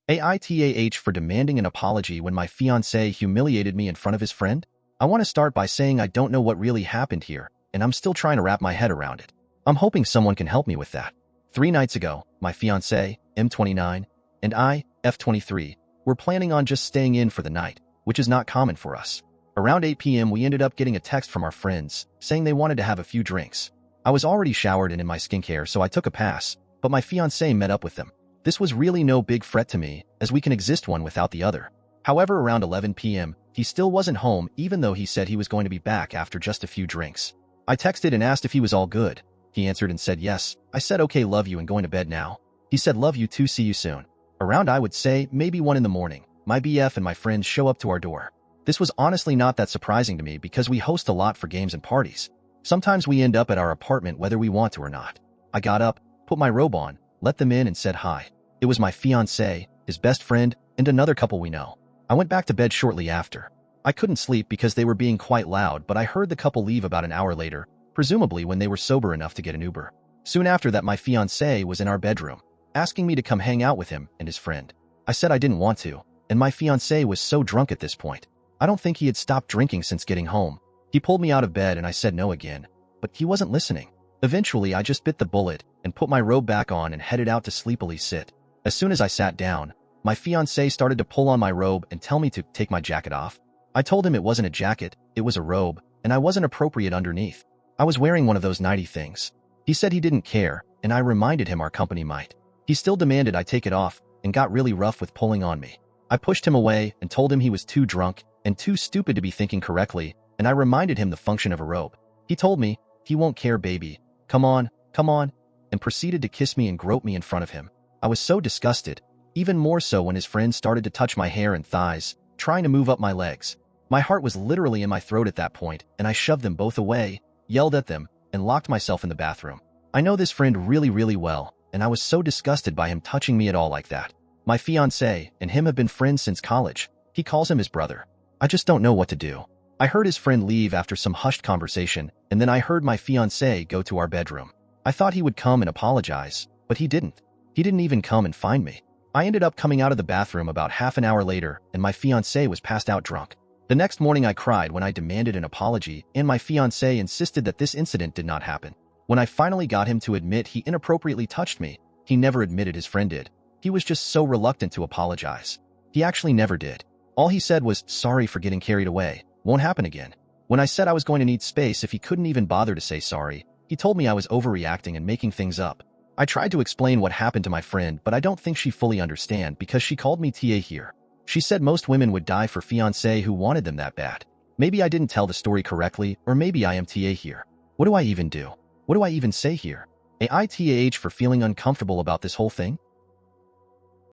AITAH for demanding an apology when my fiancé humiliated me in front of his friend? I want to start by saying I don't know what really happened here, and I'm still trying to wrap my head around it. I'm hoping someone can help me with that. 3 nights ago, my fiancé, M29, and I, F23, were planning on just staying in for the night, which is not common for us. Around 8 p.m. we ended up getting a text from our friends, saying they wanted to have a few drinks. I was already showered and in my skincare, so I took a pass, but my fiancé met up with them. This was really no big fret to me, as we can exist one without the other. However, around 11 p.m., he still wasn't home even though he said he was going to be back after just a few drinks. I texted and asked if he was all good. He answered and said yes. I said okay, love you and going to bed now. He said love you too, see you soon. Around, I would say, maybe 1 in the morning, my BF and my friends show up to our door. This was honestly not that surprising to me because we host a lot for games and parties. Sometimes we end up at our apartment whether we want to or not. I got up, put my robe on, let them in and said hi. It was my fiancé, his best friend, and another couple we know. I went back to bed shortly after. I couldn't sleep because they were being quite loud, but I heard the couple leave about an hour later, presumably when they were sober enough to get an Uber. Soon after that, my fiancé was in our bedroom, asking me to come hang out with him and his friend. I said I didn't want to, and my fiancé was so drunk at this point. I don't think he had stopped drinking since getting home. He pulled me out of bed and I said no again, but he wasn't listening. Eventually, I just bit the bullet and put my robe back on and headed out to sleepily sit. As soon as I sat down, my fiancé started to pull on my robe and tell me to take my jacket off. I told him it wasn't a jacket, it was a robe, and I wasn't appropriate underneath. I was wearing one of those nighty things. He said he didn't care, and I reminded him our company might. He still demanded I take it off and got really rough with pulling on me. I pushed him away and told him he was too drunk and too stupid to be thinking correctly, and I reminded him the function of a robe. He told me, he won't care, baby. Come on, and proceeded to kiss me and grope me in front of him. I was so disgusted, even more so when his friend started to touch my hair and thighs, trying to move up my legs. My heart was literally in my throat at that point, and I shoved them both away, yelled at them, and locked myself in the bathroom. I know this friend really, really well, and I was so disgusted by him touching me at all like that. My fiancé and him have been friends since college. He calls him his brother. I just don't know what to do. I heard his friend leave after some hushed conversation, and then I heard my fiancé go to our bedroom. I thought he would come and apologize, but he didn't. He didn't even come and find me. I ended up coming out of the bathroom about half an hour later, and my fiancé was passed out drunk. The next morning I cried when I demanded an apology, and my fiancé insisted that this incident did not happen. When I finally got him to admit he inappropriately touched me, he never admitted his friend did. He was just so reluctant to apologize. He actually never did. All he said was, sorry for getting carried away. Won't happen again. When I said I was going to need space if he couldn't even bother to say sorry, he told me I was overreacting and making things up. I tried to explain what happened to my friend, but I don't think she fully understand because she called me TA here. She said most women would die for fiancé who wanted them that bad. Maybe I didn't tell the story correctly, or maybe I am TA here. What do I even do? What do I even say here? AITAH for feeling uncomfortable about this whole thing?